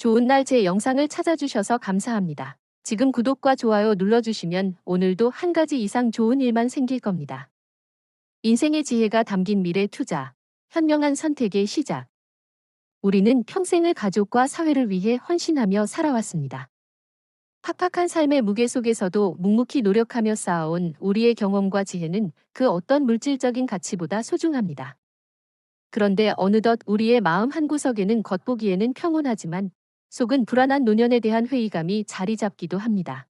좋은 날 제 영상을 찾아주셔서 감사합니다. 지금 구독과 좋아요 눌러주시면 오늘도 한 가지 이상 좋은 일만 생길 겁니다. 인생의 지혜가 담긴 미래 투자. 현명한 선택의 시작. 우리는 평생을 가족과 사회를 위해 헌신하며 살아왔습니다. 팍팍한 삶의 무게 속에서도 묵묵히 노력하며 쌓아온 우리의 경험과 지혜는 그 어떤 물질적인 가치보다 소중합니다. 그런데 어느덧 우리의 마음 한구석에는 겉보기에는 평온하지만 속은 불안한 노년에 대한 회의감이 자리 잡기도 합니다.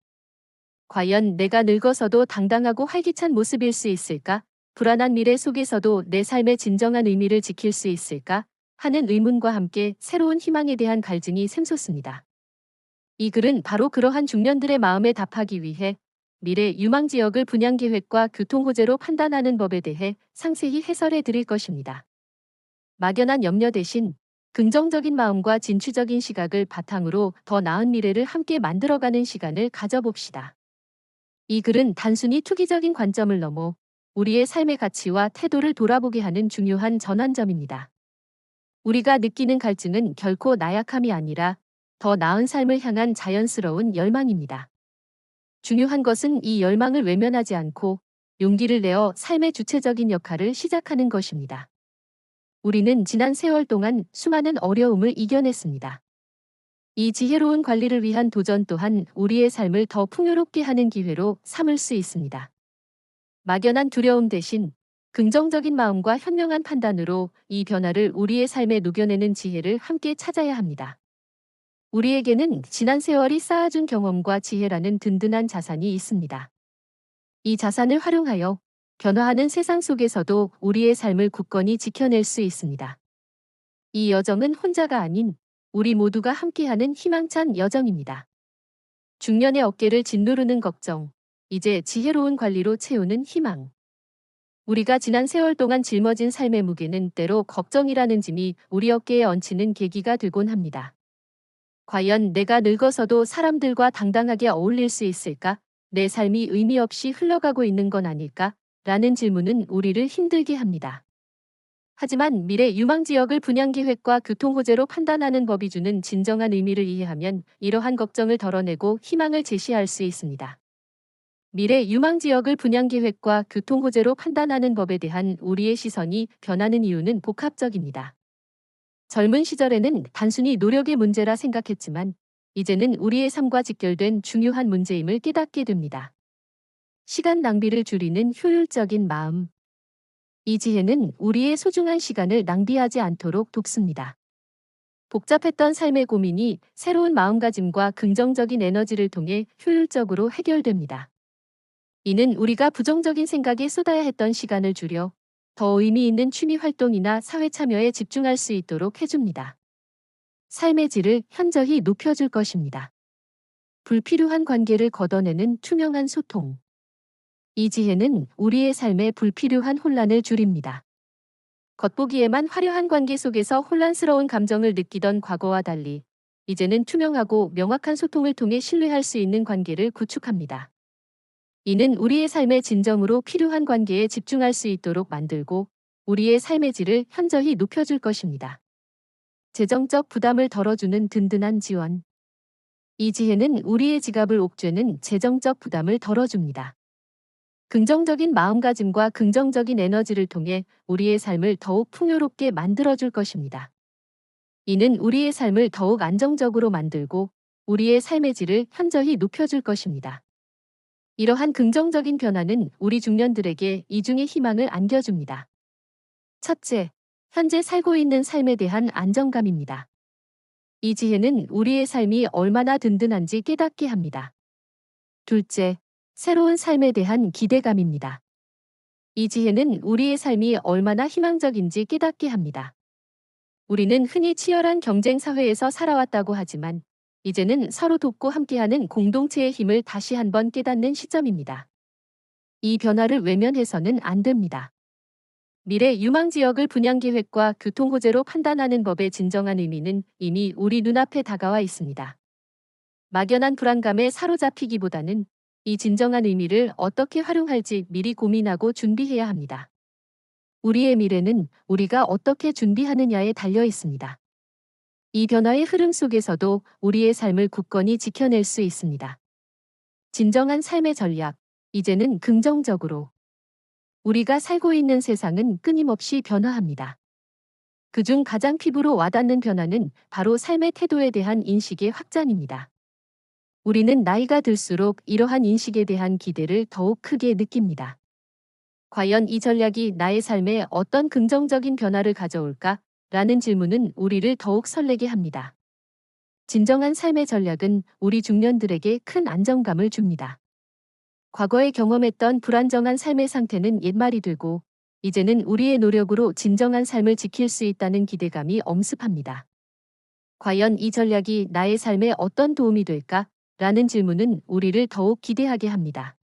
과연 내가 늙어서도 당당하고 활기찬 모습일 수 있을까? 불안한 미래 속에서도 내 삶의 진정한 의미를 지킬 수 있을까? 하는 의문과 함께 새로운 희망에 대한 갈증이 샘솟습니다. 이 글은 바로 그러한 중년들의 마음에 답하기 위해 미래 유망 지역을 분양 계획과 교통 호재로 판단하는 법에 대해 상세히 해설해 드릴 것입니다. 막연한 염려 대신 긍정적인 마음과 진취적인 시각을 바탕으로 더 나은 미래를 함께 만들어가는 시간을 가져봅시다. 이 글은 단순히 투기적인 관점을 넘어 우리의 삶의 가치와 태도를 돌아보게 하는 중요한 전환점입니다. 우리가 느끼는 갈증은 결코 나약함이 아니라 더 나은 삶을 향한 자연스러운 열망입니다. 중요한 것은 이 열망을 외면하지 않고 용기를 내어 삶의 주체적인 역할을 시작하는 것입니다. 우리는 지난 세월 동안 수많은 어려움을 이겨냈습니다. 이 지혜로운 관리를 위한 도전 또한 우리의 삶을 더 풍요롭게 하는 기회로 삼을 수 있습니다. 막연한 두려움 대신 긍정적인 마음과 현명한 판단으로 이 변화를 우리의 삶에 녹여내는 지혜를 함께 찾아야 합니다. 우리에게는 지난 세월이 쌓아준 경험과 지혜라는 든든한 자산이 있습니다. 이 자산을 활용하여 변화하는 세상 속에서도 우리의 삶을 굳건히 지켜낼 수 있습니다. 이 여정은 혼자가 아닌 우리 모두가 함께하는 희망찬 여정입니다. 중년의 어깨를 짓누르는 걱정, 이제 지혜로운 관리로 채우는 희망. 우리가 지난 세월 동안 짊어진 삶의 무게는 때로 걱정이라는 짐이 우리 어깨에 얹히는 계기가 되곤 합니다. 과연 내가 늙어서도 사람들과 당당하게 어울릴 수 있을까? 내 삶이 의미 없이 흘러가고 있는 건 아닐까? 라는 질문은 우리를 힘들게 합니다. 하지만 미래 유망 지역을 분양 계획과 교통 호재로 판단하는 법이 주는 진정한 의미를 이해하면 이러한 걱정을 덜어내고 희망을 제시할 수 있습니다. 미래 유망 지역을 분양 계획과 교통 호재로 판단하는 법에 대한 우리의 시선이 변하는 이유는 복합적입니다. 젊은 시절에는 단순히 노력의 문제라 생각했지만 이제는 우리의 삶과 직결된 중요한 문제임을 깨닫게 됩니다. 시간 낭비를 줄이는 효율적인 마음. 이 지혜는 우리의 소중한 시간을 낭비하지 않도록 돕습니다. 복잡했던 삶의 고민이 새로운 마음가짐과 긍정적인 에너지를 통해 효율적으로 해결됩니다. 이는 우리가 부정적인 생각에 쏟아야 했던 시간을 줄여 더 의미 있는 취미 활동이나 사회 참여에 집중할 수 있도록 해줍니다. 삶의 질을 현저히 높여줄 것입니다. 불필요한 관계를 걷어내는 투명한 소통. 이 지혜는 우리의 삶에 불필요한 혼란을 줄입니다. 겉보기에만 화려한 관계 속에서 혼란스러운 감정을 느끼던 과거와 달리 이제는 투명하고 명확한 소통을 통해 신뢰할 수 있는 관계를 구축합니다. 이는 우리의 삶에 진정으로 필요한 관계에 집중할 수 있도록 만들고 우리의 삶의 질을 현저히 높여줄 것입니다. 재정적 부담을 덜어주는 든든한 지원. 이 지혜는 우리의 지갑을 옥죄는 재정적 부담을 덜어줍니다. 긍정적인 마음가짐과 긍정적인 에너지를 통해 우리의 삶을 더욱 풍요롭게 만들어줄 것입니다. 이는 우리의 삶을 더욱 안정적으로 만들고 우리의 삶의 질을 현저히 높여줄 것입니다. 이러한 긍정적인 변화는 우리 중년들에게 이중의 희망을 안겨줍니다. 첫째, 현재 살고 있는 삶에 대한 안정감입니다. 이 지혜는 우리의 삶이 얼마나 든든한지 깨닫게 합니다. 둘째, 새로운 삶에 대한 기대감입니다. 이 지혜는 우리의 삶이 얼마나 희망적인지 깨닫게 합니다. 우리는 흔히 치열한 경쟁 사회에서 살아왔다고 하지만 이제는 서로 돕고 함께하는 공동체의 힘을 다시 한번 깨닫는 시점입니다. 이 변화를 외면해서는 안 됩니다. 미래 유망 지역을 분양 계획과 교통 호재로 판단하는 법의 진정한 의미는 이미 우리 눈앞에 다가와 있습니다. 막연한 불안감에 사로잡히기보다는 이 진정한 의미를 어떻게 활용할지 미리 고민하고 준비해야 합니다. 우리의 미래는 우리가 어떻게 준비하느냐에 달려 있습니다. 이 변화의 흐름 속에서도 우리의 삶을 굳건히 지켜낼 수 있습니다. 진정한 삶의 전략. 이제는 긍정적으로. 우리가 살고 있는 세상은 끊임없이 변화합니다. 그중 가장 피부로 와닿는 변화는 바로 삶의 태도에 대한 인식의 확장입니다. 우리는 나이가 들수록 이러한 인식에 대한 기대를 더욱 크게 느낍니다. 과연 이 전략이 나의 삶에 어떤 긍정적인 변화를 가져올까? 라는 질문은 우리를 더욱 설레게 합니다. 진정한 삶의 전략은 우리 중년들에게 큰 안정감을 줍니다. 과거에 경험했던 불안정한 삶의 상태는 옛말이 되고, 이제는 우리의 노력으로 진정한 삶을 지킬 수 있다는 기대감이 엄습합니다. 과연 이 전략이 나의 삶에 어떤 도움이 될까? 라는 질문은 우리를 더욱 기대하게 합니다.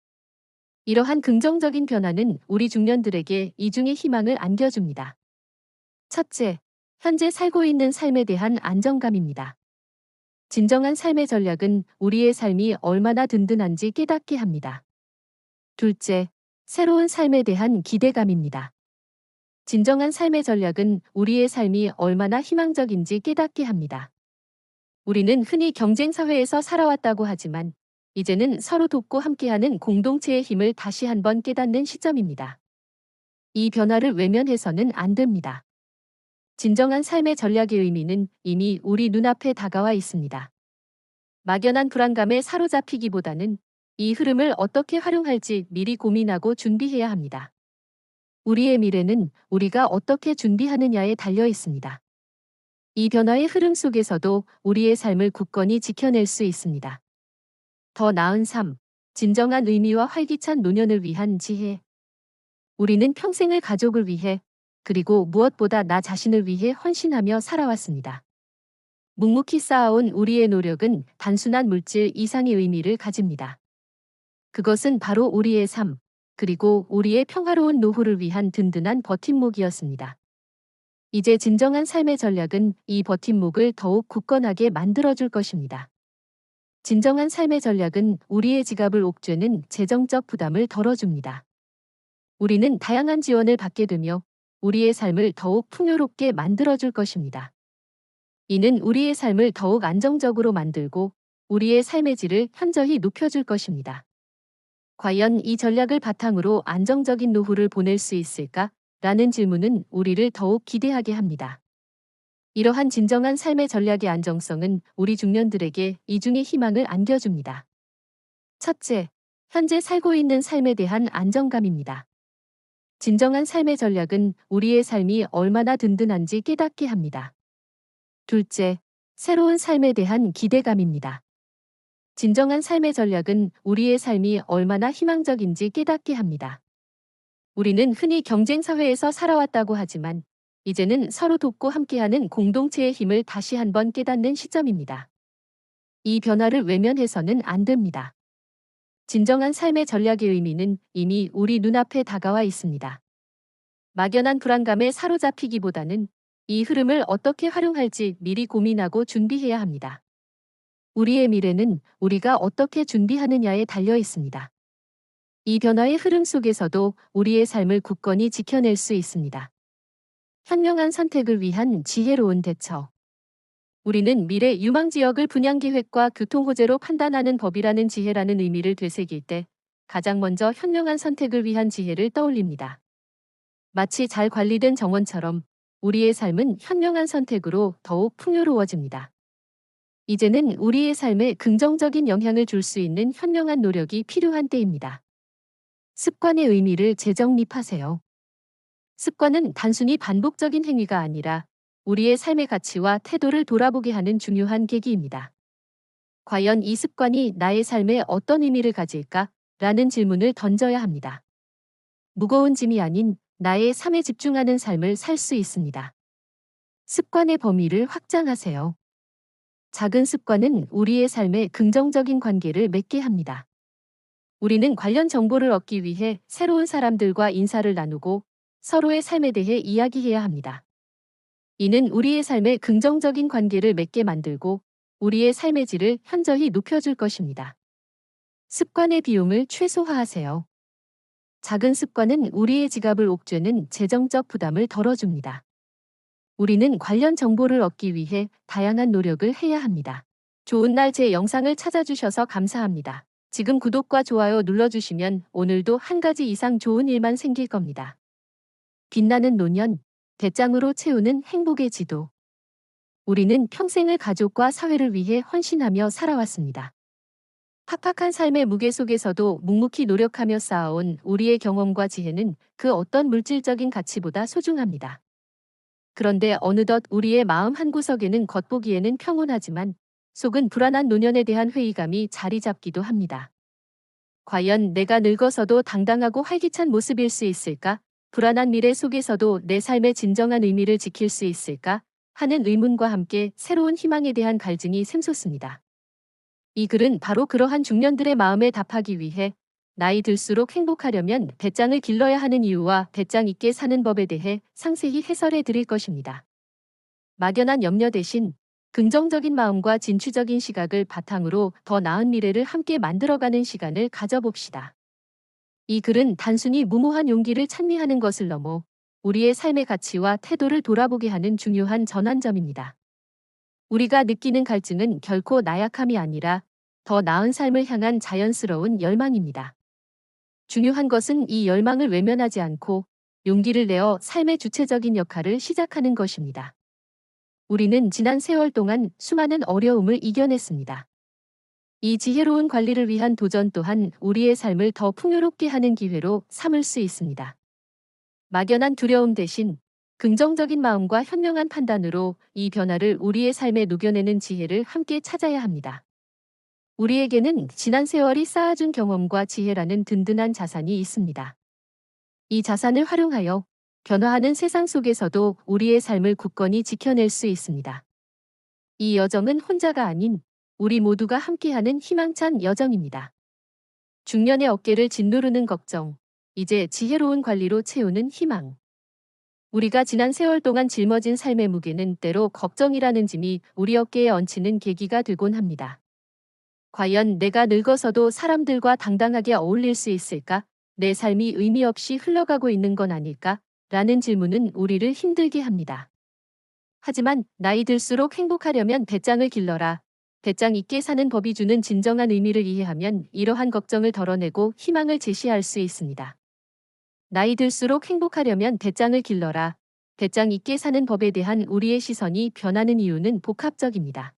이러한 긍정적인 변화는 우리 중년들에게 이중의 희망을 안겨줍니다. 첫째, 현재 살고 있는 삶에 대한 안정감입니다. 진정한 삶의 전략은 우리의 삶이 얼마나 든든한지 깨닫게 합니다. 둘째, 새로운 삶에 대한 기대감입니다. 진정한 삶의 전략은 우리의 삶이 얼마나 희망적인지 깨닫게 합니다. 우리는 흔히 경쟁 사회에서 살아왔다고 하지만 이제는 서로 돕고 함께하는 공동체의 힘을 다시 한번 깨닫는 시점입니다. 이 변화를 외면해서는 안 됩니다. 진정한 삶의 전략의 의미는 이미 우리 눈앞에 다가와 있습니다. 막연한 불안감에 사로잡히기보다는 이 흐름을 어떻게 활용할지 미리 고민하고 준비해야 합니다. 우리의 미래는 우리가 어떻게 준비하느냐에 달려 있습니다. 이 변화의 흐름 속에서도 우리의 삶을 굳건히 지켜낼 수 있습니다. 더 나은 삶, 진정한 의미와 활기찬 노년을 위한 지혜. 우리는 평생을 가족을 위해, 그리고 무엇보다 나 자신을 위해 헌신하며 살아왔습니다. 묵묵히 쌓아온 우리의 노력은 단순한 물질 이상의 의미를 가집니다. 그것은 바로 우리의 삶, 그리고 우리의 평화로운 노후를 위한 든든한 버팀목이었습니다. 이제 진정한 삶의 전략은 이 버팀목을 더욱 굳건하게 만들어줄 것입니다. 진정한 삶의 전략은 우리의 지갑을 옥죄는 재정적 부담을 덜어줍니다. 우리는 다양한 지원을 받게 되며 우리의 삶을 더욱 풍요롭게 만들어줄 것입니다. 이는 우리의 삶을 더욱 안정적으로 만들고 우리의 삶의 질을 현저히 높여줄 것입니다. 과연 이 전략을 바탕으로 안정적인 노후를 보낼 수 있을까? 라는 질문은 우리를 더욱 기대하게 합니다. 이러한 진정한 삶의 전략의 안정성은 우리 중년들에게 이중의 희망을 안겨줍니다. 첫째, 현재 살고 있는 삶에 대한 안정감입니다. 진정한 삶의 전략은 우리의 삶이 얼마나 든든한지 깨닫게 합니다. 둘째, 새로운 삶에 대한 기대감입니다. 진정한 삶의 전략은 우리의 삶이 얼마나 희망적인지 깨닫게 합니다. 우리는 흔히 경쟁 사회에서 살아왔다고 하지만 이제는 서로 돕고 함께하는 공동체의 힘을 다시 한번 깨닫는 시점입니다. 이 변화를 외면해서는 안 됩니다. 진정한 삶의 전략의 의미는 이미 우리 눈앞에 다가와 있습니다. 막연한 불안감에 사로잡히기보다는 이 흐름을 어떻게 활용할지 미리 고민하고 준비해야 합니다. 우리의 미래는 우리가 어떻게 준비하느냐에 달려 있습니다. 이 변화의 흐름 속에서도 우리의 삶을 굳건히 지켜낼 수 있습니다. 현명한 선택을 위한 지혜로운 대처. 우리는 미래 유망 지역을 분양 계획과 교통 호재로 판단하는 법이라는 지혜라는 의미를 되새길 때 가장 먼저 현명한 선택을 위한 지혜를 떠올립니다. 마치 잘 관리된 정원처럼 우리의 삶은 현명한 선택으로 더욱 풍요로워집니다. 이제는 우리의 삶에 긍정적인 영향을 줄 수 있는 현명한 노력이 필요한 때입니다. 습관의 의미를 재정립하세요. 습관은 단순히 반복적인 행위가 아니라 우리의 삶의 가치와 태도를 돌아보게 하는 중요한 계기입니다. 과연 이 습관이 나의 삶에 어떤 의미를 가질까? 라는 질문을 던져야 합니다. 무거운 짐이 아닌 나의 삶에 집중하는 삶을 살 수 있습니다. 습관의 범위를 확장하세요. 작은 습관은 우리의 삶에 긍정적인 관계를 맺게 합니다. 우리는 관련 정보를 얻기 위해 새로운 사람들과 인사를 나누고 서로의 삶에 대해 이야기해야 합니다. 이는 우리의 삶에 긍정적인 관계를 맺게 만들고 우리의 삶의 질을 현저히 높여줄 것입니다. 습관의 비용을 최소화하세요. 작은 습관은 우리의 지갑을 옥죄는 재정적 부담을 덜어줍니다. 우리는 관련 정보를 얻기 위해 다양한 노력을 해야 합니다. 좋은 날 제 영상을 찾아주셔서 감사합니다. 지금 구독과 좋아요 눌러주시면 오늘도 한 가지 이상 좋은 일만 생길 겁니다. 빛나는 노년, 배짱으로 채우는 행복의 지도. 우리는 평생을 가족과 사회를 위해 헌신하며 살아왔습니다. 팍팍한 삶의 무게 속에서도 묵묵히 노력하며 쌓아온 우리의 경험과 지혜는 그 어떤 물질적인 가치보다 소중합니다. 그런데 어느덧 우리의 마음 한구석에는 겉보기에는 평온하지만 속은 불안한 노년에 대한 회의감이 자리 잡기도 합니다. 과연 내가 늙어서도 당당하고 활기찬 모습일 수 있을까? 불안한 미래 속에서도 내 삶의 진정한 의미를 지킬 수 있을까? 하는 의문과 함께 새로운 희망에 대한 갈증이 샘솟습니다. 이 글은 바로 그러한 중년들의 마음에 답하기 위해 나이 들수록 행복하려면 배짱을 길러야 하는 이유와 배짱 있게 사는 법에 대해 상세히 해설해 드릴 것입니다. 막연한 염려 대신 긍정적인 마음과 진취적인 시각을 바탕으로 더 나은 미래를 함께 만들어가는 시간을 가져봅시다. 이 글은 단순히 무모한 용기를 찬미하는 것을 넘어 우리의 삶의 가치와 태도를 돌아보게 하는 중요한 전환점입니다. 우리가 느끼는 갈증은 결코 나약함이 아니라 더 나은 삶을 향한 자연스러운 열망입니다. 중요한 것은 이 열망을 외면하지 않고 용기를 내어 삶의 주체적인 역할을 시작하는 것입니다. 우리는 지난 세월 동안 수많은 어려움을 이겨냈습니다. 이 지혜로운 관리를 위한 도전 또한 우리의 삶을 더 풍요롭게 하는 기회로 삼을 수 있습니다. 막연한 두려움 대신 긍정적인 마음과 현명한 판단으로 이 변화를 우리의 삶에 녹여내는 지혜를 함께 찾아야 합니다. 우리에게는 지난 세월이 쌓아준 경험과 지혜라는 든든한 자산이 있습니다. 이 자산을 활용하여 변화하는 세상 속에서도 우리의 삶을 굳건히 지켜낼 수 있습니다. 이 여정은 혼자가 아닌 우리 모두가 함께하는 희망찬 여정입니다. 중년의 어깨를 짓누르는 걱정, 이제 지혜로운 관리로 채우는 희망. 우리가 지난 세월 동안 짊어진 삶의 무게는 때로 걱정이라는 짐이 우리 어깨에 얹히는 계기가 되곤 합니다. 과연 내가 늙어서도 사람들과 당당하게 어울릴 수 있을까? 내 삶이 의미 없이 흘러가고 있는 건 아닐까? 라는 질문은 우리를 힘들게 합니다. 하지만 나이 들수록 행복하려면 배짱을 길러라. 배짱 있게 사는 법이 주는 진정한 의미를 이해하면 이러한 걱정을 덜어내고 희망을 제시할 수 있습니다. 나이 들수록 행복하려면 배짱을 길러라. 배짱 있게 사는 법에 대한 우리의 시선이 변하는 이유는 복합적입니다.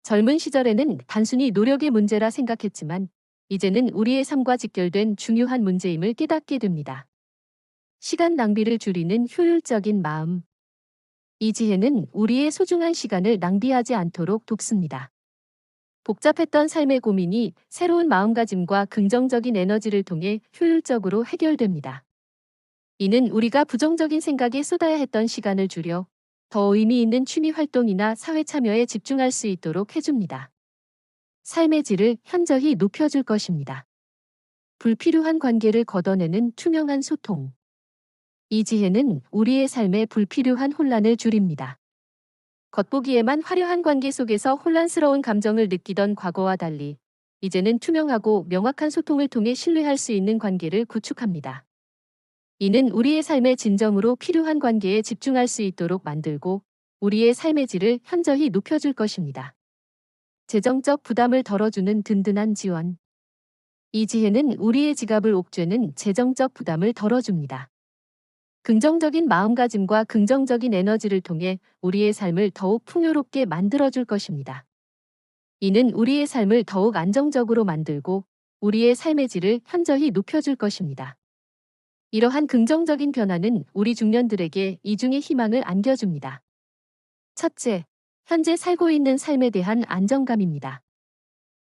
젊은 시절에는 단순히 노력의 문제라 생각했지만 이제는 우리의 삶과 직결된 중요한 문제임을 깨닫게 됩니다. 시간 낭비를 줄이는 효율적인 마음. 이 지혜는 우리의 소중한 시간을 낭비하지 않도록 돕습니다. 복잡했던 삶의 고민이 새로운 마음가짐과 긍정적인 에너지를 통해 효율적으로 해결됩니다. 이는 우리가 부정적인 생각에 쏟아야 했던 시간을 줄여 더 의미 있는 취미 활동이나 사회 참여에 집중할 수 있도록 해줍니다. 삶의 질을 현저히 높여줄 것입니다. 불필요한 관계를 걷어내는 투명한 소통. 이 지혜는 우리의 삶에 불필요한 혼란을 줄입니다. 겉보기에만 화려한 관계 속에서 혼란스러운 감정을 느끼던 과거와 달리 이제는 투명하고 명확한 소통을 통해 신뢰할 수 있는 관계를 구축합니다. 이는 우리의 삶에 진정으로 필요한 관계에 집중할 수 있도록 만들고 우리의 삶의 질을 현저히 높여줄 것입니다. 재정적 부담을 덜어주는 든든한 지원. 이 지혜는 우리의 지갑을 옥죄는 재정적 부담을 덜어줍니다. 긍정적인 마음가짐과 긍정적인 에너지를 통해 우리의 삶을 더욱 풍요롭게 만들어줄 것입니다. 이는 우리의 삶을 더욱 안정적으로 만들고 우리의 삶의 질을 현저히 높여줄 것입니다. 이러한 긍정적인 변화는 우리 중년들에게 이중의 희망을 안겨줍니다. 첫째, 현재 살고 있는 삶에 대한 안정감입니다.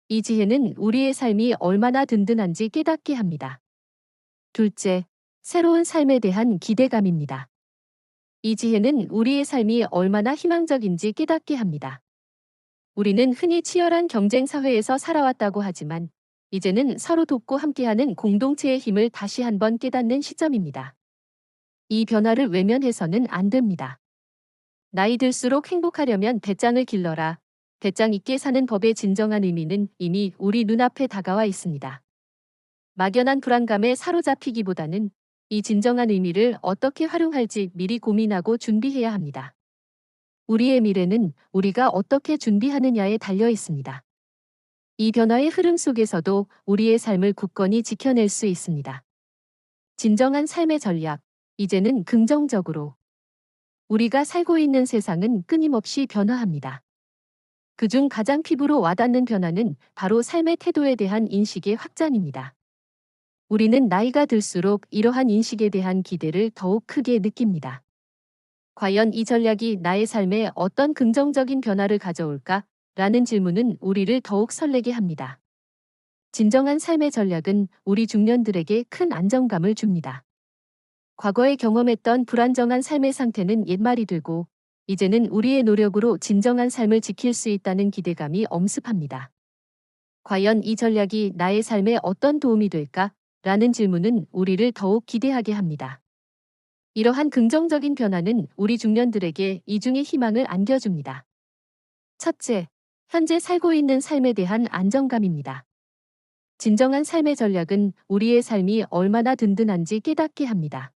이 지혜는 우리의 삶이 얼마나 든든한지 깨닫게 합니다. 둘째, 새로운 삶에 대한 기대감입니다. 이 지혜는 우리의 삶이 얼마나 희망적인지 깨닫게 합니다. 우리는 흔히 치열한 경쟁 사회에서 살아왔다고 하지만 이제는 서로 돕고 함께하는 공동체의 힘을 다시 한번 깨닫는 시점입니다. 이 변화를 외면해서는 안 됩니다. 나이 들수록 행복하려면 배짱을 길러라. 배짱 있게 사는 법의 진정한 의미는 이미 우리 눈앞에 다가와 있습니다. 막연한 불안감에 사로잡히기보다는 이 진정한 의미를 어떻게 활용할지 미리 고민하고 준비해야 합니다. 우리의 미래는 우리가 어떻게 준비하느냐에 달려 있습니다. 이 변화의 흐름 속에서도 우리의 삶을 굳건히 지켜낼 수 있습니다. 진정한 삶의 전략, 이제는 긍정적으로. 우리가 살고 있는 세상은 끊임없이 변화합니다. 그중 가장 피부로 와닿는 변화는 바로 삶의 태도에 대한 인식의 확장입니다. 우리는 나이가 들수록 이러한 인식에 대한 기대를 더욱 크게 느낍니다. 과연 이 전략이 나의 삶에 어떤 긍정적인 변화를 가져올까? 라는 질문은 우리를 더욱 설레게 합니다. 진정한 삶의 전략은 우리 중년들에게 큰 안정감을 줍니다. 과거에 경험했던 불안정한 삶의 상태는 옛말이 되고, 이제는 우리의 노력으로 진정한 삶을 지킬 수 있다는 기대감이 엄습합니다. 과연 이 전략이 나의 삶에 어떤 도움이 될까? 라는 질문은 우리를 더욱 기대하게 합니다. 이러한 긍정적인 변화는 우리 중년들에게 이중의 희망을 안겨줍니다. 첫째, 현재 살고 있는 삶에 대한 안정감입니다. 진정한 삶의 전략은 우리의 삶이 얼마나 든든한지 깨닫게 합니다.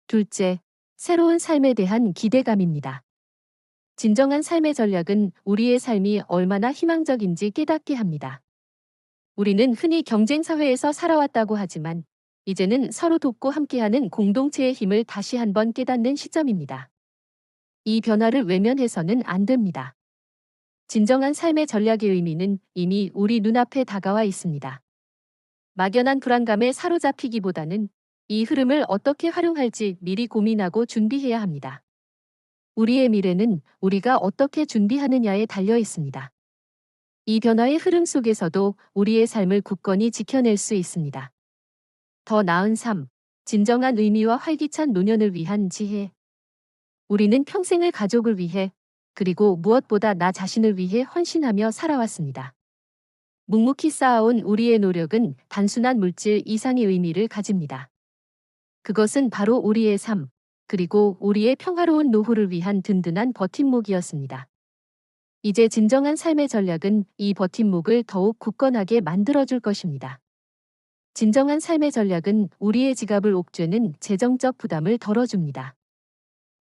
둘째, 새로운 삶에 대한 기대감입니다. 진정한 삶의 전략은 우리의 삶이 얼마나 희망적인지 깨닫게 합니다. 우리는 흔히 경쟁 사회에서 살아왔다고 하지만 이제는 서로 돕고 함께하는 공동체의 힘을 다시 한번 깨닫는 시점입니다. 이 변화를 외면해서는 안 됩니다. 진정한 삶의 전략의 의미는 이미 우리 눈앞에 다가와 있습니다. 막연한 불안감에 사로잡히기보다는 이 흐름을 어떻게 활용할지 미리 고민하고 준비해야 합니다. 우리의 미래는 우리가 어떻게 준비하느냐에 달려 있습니다. 이 변화의 흐름 속에서도 우리의 삶을 굳건히 지켜낼 수 있습니다. 더 나은 삶, 진정한 의미와 활기찬 노년을 위한 지혜. 우리는 평생을 가족을 위해, 그리고 무엇보다 나 자신을 위해 헌신하며 살아왔습니다. 묵묵히 쌓아온 우리의 노력은 단순한 물질 이상의 의미를 가집니다. 그것은 바로 우리의 삶, 그리고 우리의 평화로운 노후를 위한 든든한 버팀목이었습니다. 이제 진정한 삶의 전략은 이 버팀목을 더욱 굳건하게 만들어줄 것입니다. 진정한 삶의 전략은 우리의 지갑을 옥죄는 재정적 부담을 덜어줍니다.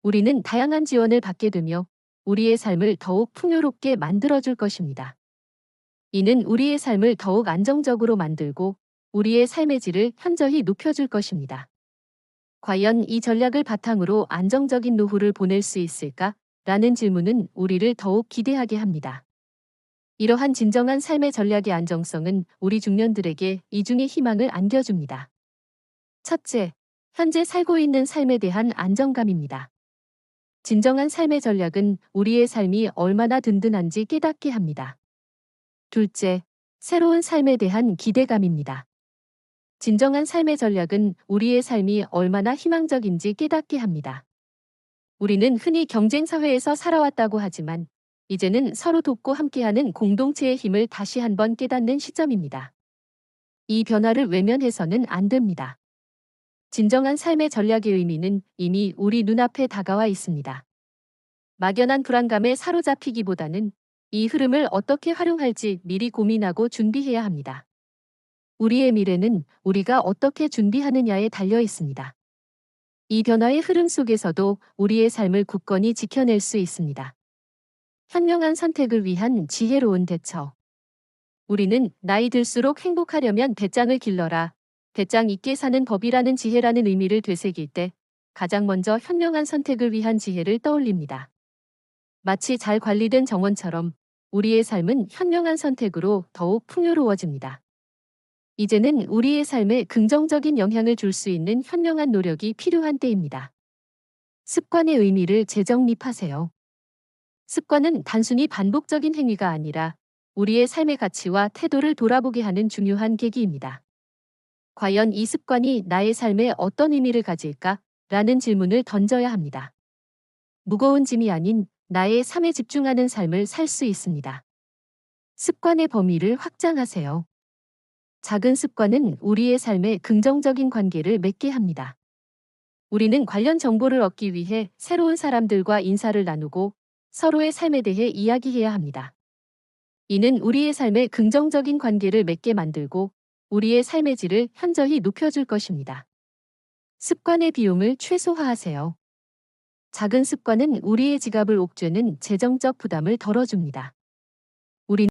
우리는 다양한 지원을 받게 되며 우리의 삶을 더욱 풍요롭게 만들어줄 것입니다. 이는 우리의 삶을 더욱 안정적으로 만들고 우리의 삶의 질을 현저히 높여줄 것입니다. 과연 이 전략을 바탕으로 안정적인 노후를 보낼 수 있을까? 라는 질문은 우리를 더욱 기대하게 합니다. 이러한 진정한 삶의 전략의 안정성은 우리 중년들에게 이중의 희망을 안겨줍니다. 첫째, 현재 살고 있는 삶에 대한 안정감입니다. 진정한 삶의 전략은 우리의 삶이 얼마나 든든한지 깨닫게 합니다. 둘째, 새로운 삶에 대한 기대감입니다. 진정한 삶의 전략은 우리의 삶이 얼마나 희망적인지 깨닫게 합니다. 우리는 흔히 경쟁 사회에서 살아왔다고 하지만 이제는 서로 돕고 함께하는 공동체의 힘을 다시 한번 깨닫는 시점입니다. 이 변화를 외면해서는 안 됩니다. 진정한 삶의 전략의 의미는 이미 우리 눈앞에 다가와 있습니다. 막연한 불안감에 사로잡히기보다는 이 흐름을 어떻게 활용할지 미리 고민하고 준비해야 합니다. 우리의 미래는 우리가 어떻게 준비하느냐에 달려 있습니다. 이 변화의 흐름 속에서도 우리의 삶을 굳건히 지켜낼 수 있습니다. 현명한 선택을 위한 지혜로운 대처. 우리는 나이 들수록 행복하려면 배짱을 길러라. 배짱 있게 사는 법이라는 지혜라는 의미를 되새길 때 가장 먼저 현명한 선택을 위한 지혜를 떠올립니다. 마치 잘 관리된 정원처럼 우리의 삶은 현명한 선택으로 더욱 풍요로워집니다. 이제는 우리의 삶에 긍정적인 영향을 줄 수 있는 현명한 노력이 필요한 때입니다. 습관의 의미를 재정립하세요. 습관은 단순히 반복적인 행위가 아니라 우리의 삶의 가치와 태도를 돌아보게 하는 중요한 계기입니다. 과연 이 습관이 나의 삶에 어떤 의미를 가질까? 라는 질문을 던져야 합니다. 무거운 짐이 아닌 나의 삶에 집중하는 삶을 살 수 있습니다. 습관의 범위를 확장하세요. 작은 습관은 우리의 삶에 긍정적인 관계를 맺게 합니다. 우리는 관련 정보를 얻기 위해 새로운 사람들과 인사를 나누고 서로의 삶에 대해 이야기해야 합니다. 이는 우리의 삶에 긍정적인 관계를 맺게 만들고 우리의 삶의 질을 현저히 높여줄 것입니다. 습관의 비용을 최소화하세요. 작은 습관은 우리의 지갑을 옥죄는 재정적 부담을 덜어줍니다.